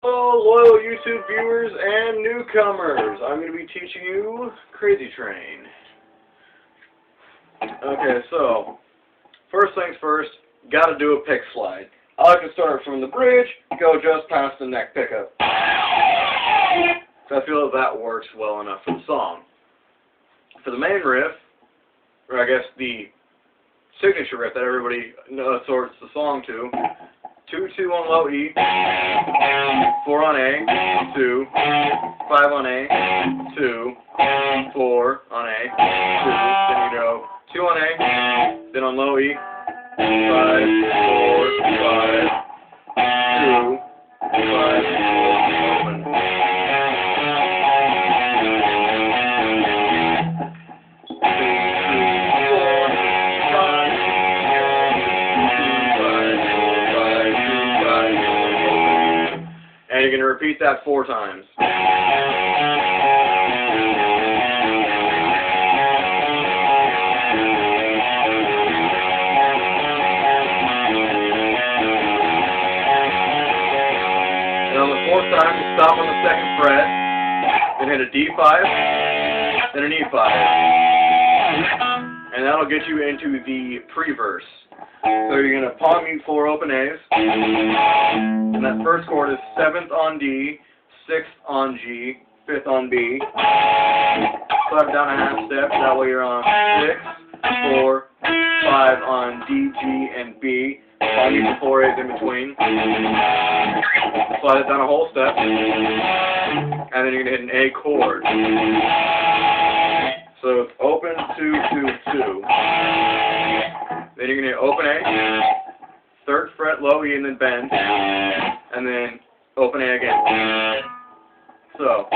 Hello, loyal YouTube viewers and newcomers. I'm going to be teaching you Crazy Train. Okay, so, first things first, got to do a pick slide. I like to start from the bridge, go just past the neck pickup. So I feel that works well enough for the song. For the main riff, or I guess the signature riff that everybody sorts the song to, 2-2 on low E, 4 on A, 2, 5 on A, 2, 4 on A, 2, then you go 2 on A, then on low E, 5, 4, 5, 2, 5, 4, open. And you're going to repeat that 4 times. And on the 4th time, you stop on the 2nd fret, then hit a D5, then an E5. And that'll get you into the pre-verse. So you're going to palm mute 4 open A's, and that first chord is 7th on D, 6th on G, 5th on B. Slide down a half step, that way you're on 6, 4, 5 on D, G, and B. Palm mute the 4 A's in between. Slide it down a whole step, and then you're going to hit an A chord. So it's open, 2, 2, 2. Then you're going to open A, 3rd fret, low E, and then bend, and then open A again. So,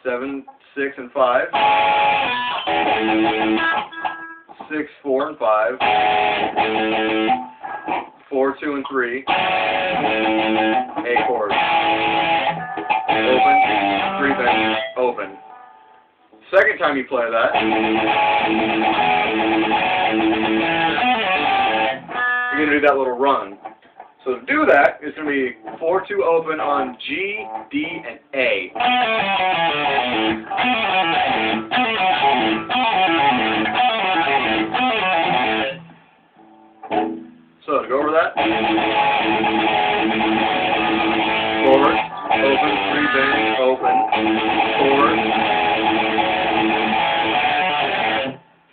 7, 6, and 5, 6, 4, and 5, 4, 2, and 3, A chord. Open, 3 bend, open. Second time you play that, you're going to do that little run. So to do that, it's going to be 4-2 open on G, D, and A. So to go over that, forward, open, 3 bend, open, forward,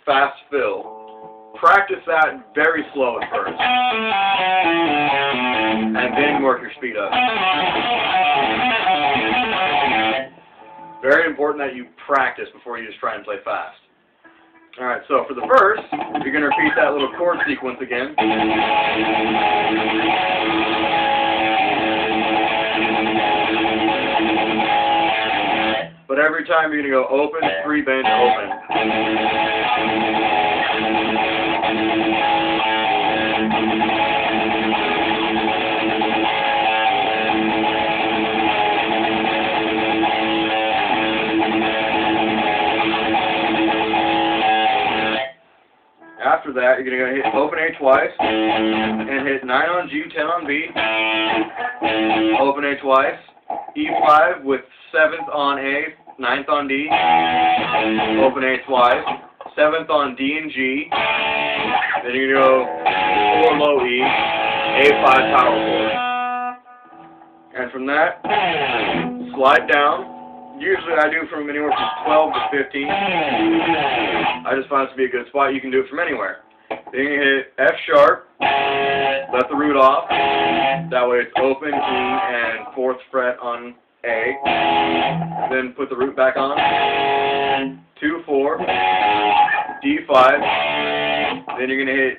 fast fill. Practice that very slow at first, and then work your speed up. Very important that you practice before you just try and play fast. Alright, so for the verse, you're going to repeat that little chord sequence again. But every time you're going to go open, 3 bend, open. After that, you're going to hit open A twice, and hit 9 on G, 10 on B, open A twice, E5 with 7th on A, 9th on D, open A twice, 7th on D and G, then you're going to go 4 low E, A5 power chord. And from that, slide down. Usually I do from anywhere from 12 to 15. I just find it to be a good spot. You can do it from anywhere. Then you hit F sharp, let the root off. That way it's open, E, and 4th fret on A. Then put the root back on. 2, 4, D5. Then you're going to hit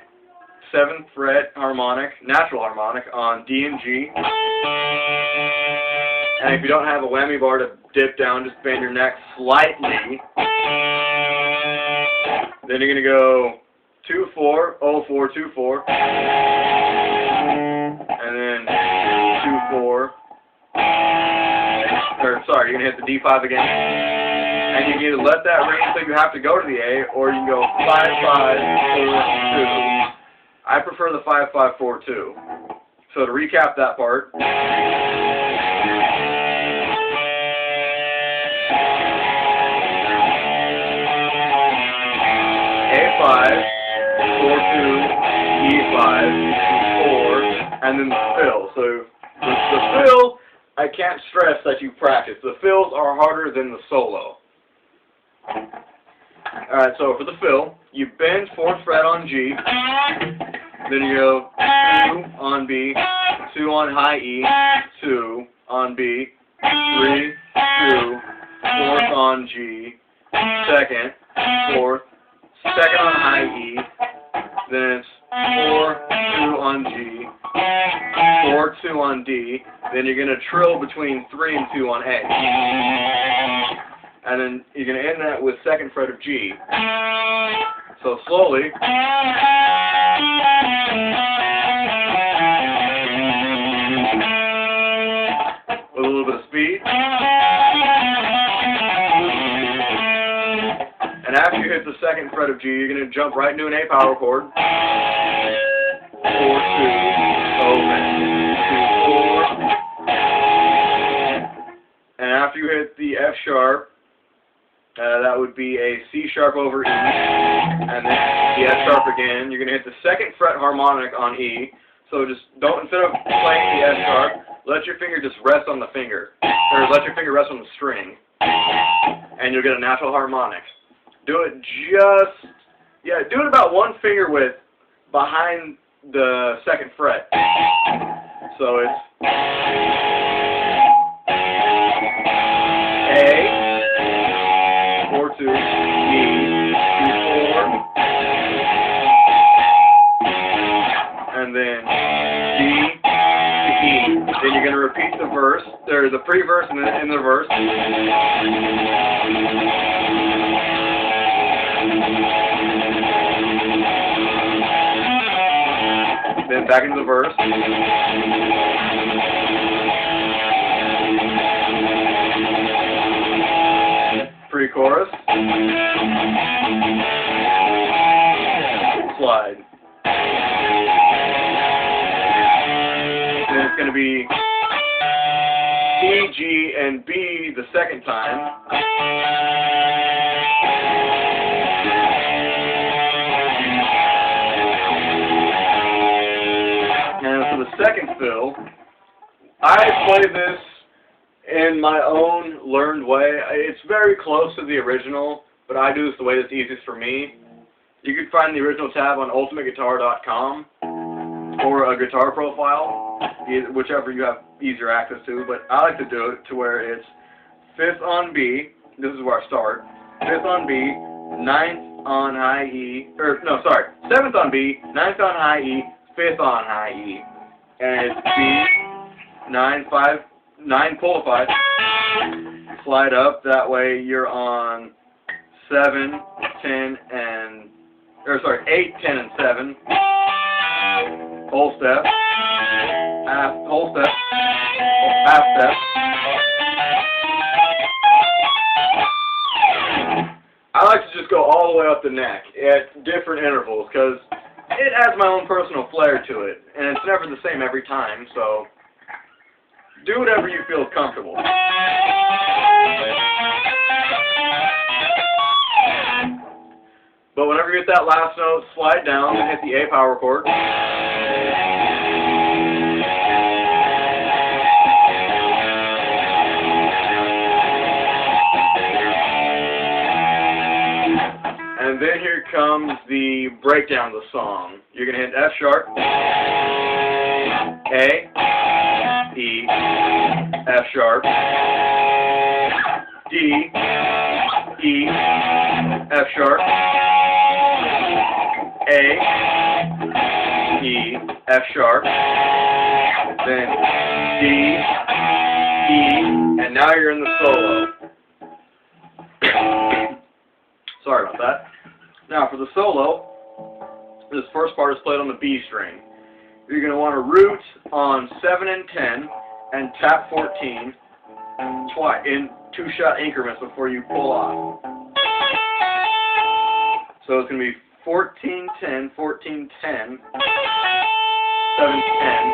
7th fret harmonic, natural harmonic, on D and G. And if you don't have a whammy bar to dip down, just bend your neck slightly. Then you're going to go 2, 4, 0, 4, 2, 4. And then 2, 4. Or, sorry, you're going to hit the D5 again. And you can either let that ring until you have to go to the A, or you can go 5, 5, 4, 2. I prefer the 5-5-4-2. So to recap that part, E5, 4-2, E5, 4, and then the fill. So the fill, I can't stress that you practice. The fills are harder than the solo. Alright, so for the fill, you bend 4th fret on G, then you go 2 on B, 2 on high E, 2 on B, 3, 2, 4th on G, 2nd, 4th, 2nd on high E, then it's 4, 2 on G, 4, 2 on D, then you're going to trill between 3 and 2 on A. And then you're going to end that with 2nd fret of G. So slowly. With a little bit of speed. And after you hit the 2nd fret of G, you're going to jump right into an A power chord. 4-2, open, 2-4. And after you hit the F sharp, that would be a C sharp over E, and then the F sharp again. You're going to hit the 2nd fret harmonic on E. So just don't, instead of playing the F sharp, let your finger just rest on the finger, or let your finger rest on the string, and you'll get a natural harmonic. Do it do it about 1 finger width behind the 2nd fret. So it's A, 4-2, E, 2-4, and then D to E. Then you're going to repeat the verse, or the pre-verse and then in the verse. Then back into the verse. Pre-chorus. Slide. Then it's going to be E, G, and B the 2nd time. And for the 2nd fill, I play this in my own learned way. It's very close to the original, but I do this the way that's easiest for me. You can find the original tab on ultimateguitar.com or a guitar profile, whichever you have easier access to, but I like to do it to where it's 5th on B, this is where I start, 5th on B, 9th on high E, 7th on B, 9th on high E, 5th on high E, and it's B, 9, 5, 9, pull to 5, slide up, that way you're on 7, 10, and, 8, 10, and 7, whole step, whole step, half step. I like to just go all the way up the neck at different intervals because it adds my own personal flair to it, and it's never the same every time, so do whatever you feel comfortable. But whenever you hit that last note, slide down and hit the A power chord. And then here comes the breakdown of the song. You're going to hit F sharp, A, E, F sharp, D, E, F sharp, A, E, F sharp, then D, E, and now you're in the solo. Sorry about that. Now for the solo, this first part is played on the B string. You're going to want to root on 7 and 10 and tap 14 twice in 2-shot increments before you pull off. So it's going to be 14, 10, 14, 10, 7, 10,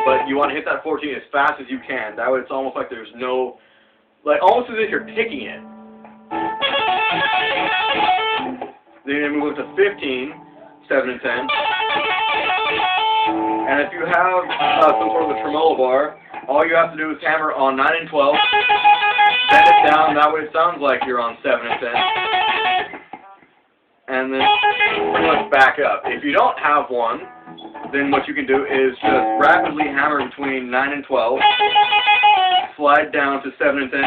but you want to hit that 14 as fast as you can. That way it's almost like there's no, like almost as if you're picking it. Then you're going to move to 15, 7 and 10. And if you have some sort of a tremolo bar, all you have to do is hammer on 9 and 12, bend it down, that way it sounds like you're on 7 and 10. And then pretty much back up. If you don't have one, then what you can do is just rapidly hammer between 9 and 12, slide down to 7 and 10,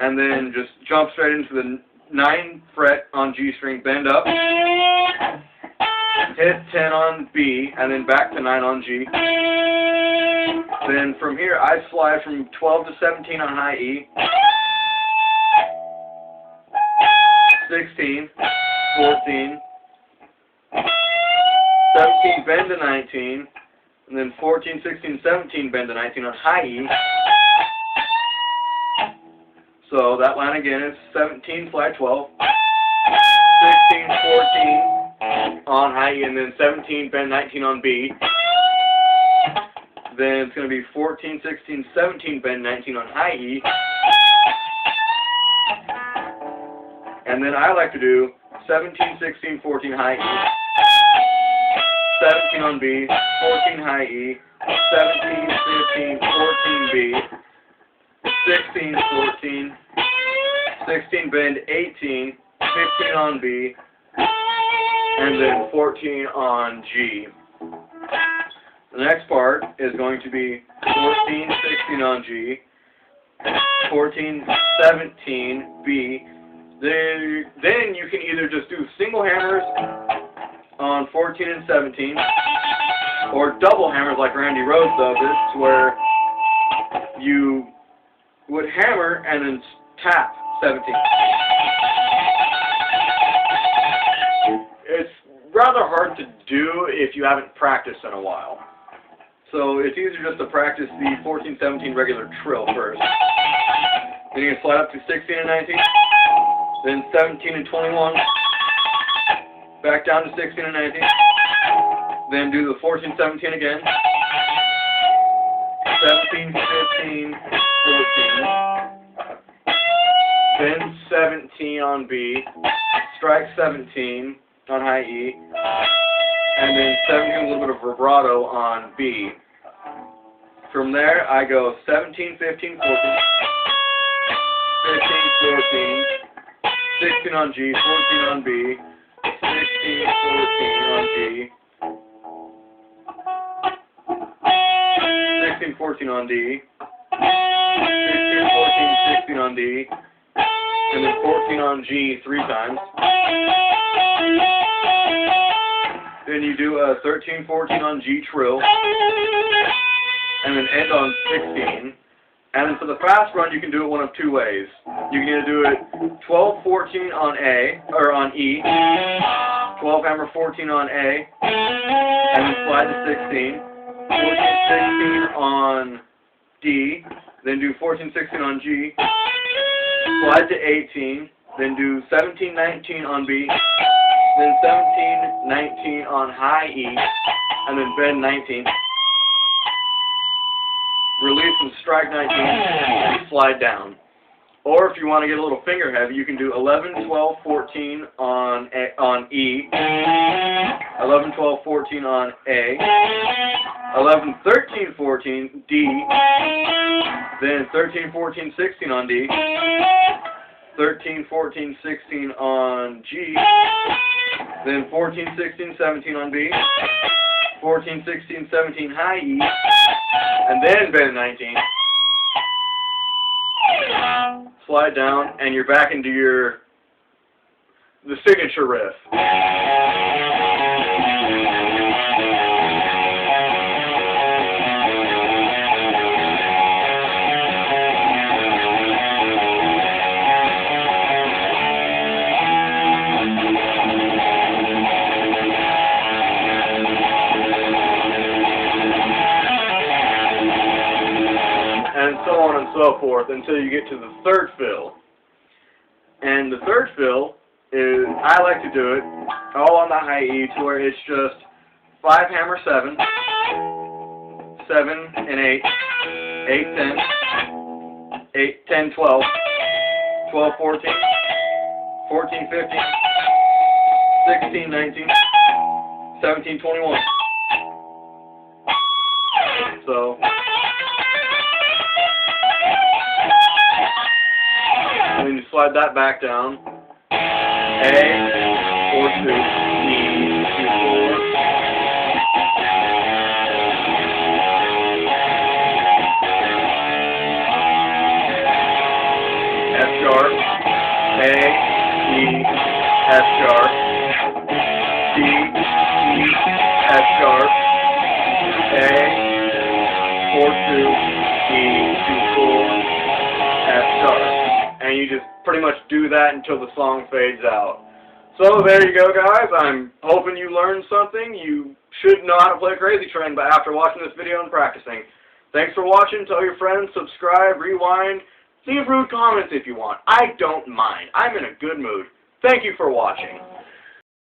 and then just jump straight into the 9th fret on G string, bend up, hit 10 on B, and then back to 9 on G. Then from here, I slide from 12 to 17 on high E, 16, 14, 17, bend to 19, and then 14, 16, 17, bend to 19 on high E. So that line again is 17, slide 12, 16, 14 on high E, and then 17, bend 19 on B. Then it's going to be 14, 16, 17, bend 19 on high E. And then I like to do 17, 16, 14 high E, 17 on B, 14 high E, 17, 15, 14 B, 16, 14, 16 bend 18, 15 on B, and then 14 on G. The next part is going to be 14, 16 on G, 14, 17 B. Then you can either just do single hammers on 14 and 17, or double hammers like Randy Rhoads does it, where you would hammer and then tap 17. It's rather hard to do if you haven't practiced in a while. So it's easier just to practice the 14, 17 regular trill first. Then you can slide up to 16 and 19, then 17 and 21, back down to 16 and 19, then do the 14, 17 again, 17, 15, 14, then 17 on B, strike 17 on high E, and then 17 with a little bit of vibrato on B. From there, I go 17, 15, 14, 15, 14, 16 on G, 14 on B, 16, 14 on G, 16, 14 on D, 16, 14, 16 on D, and then 14 on G 3 times. Then you do a 13, 14 on G trill, and then end on 16. And then for the fast run, you can do it one of two ways. You can either do it 12, 14 on A, or on E, 12 hammer 14 on A, and then slide to 16, 14, 16 on D, then do 14, 16 on G, slide to 18, then do 17, 19 on B, then 17, 19 on high E, and then bend 19. Release and strike 19, and slide down. Or if you want to get a little finger heavy, you can do 11, 12, 14 on E, 11, 12, 14 on A, 11, 13, 14, D, then 13, 14, 16 on D, 13, 14, 16 on G, then 14, 16, 17 on B, 14, 16, 17 high E, and then bend 19. Slide down, and you're back into the signature riff. And so on and so forth until you get to the third fill. And the third fill is, I like to do it all on the high E to where it's just 5 hammer 7, 7 and 8, 8, 10, 8, 10, 12, 12, 14, 14, 15, 16, 19, 17, 21. So, and then you slide that back down. A, 4, 2, E, 2, 4. F sharp, A, E, F sharp, D, E, F sharp, A, 4, 2, E, 2, 4, F sharp. And you just pretty much do that until the song fades out. So there you go, guys. I'm hoping you learned something. You should know how to play Crazy Train, but after watching this video and practicing. Thanks for watching. Tell your friends, subscribe, rewind. Leave rude comments if you want. I don't mind. I'm in a good mood. Thank you for watching.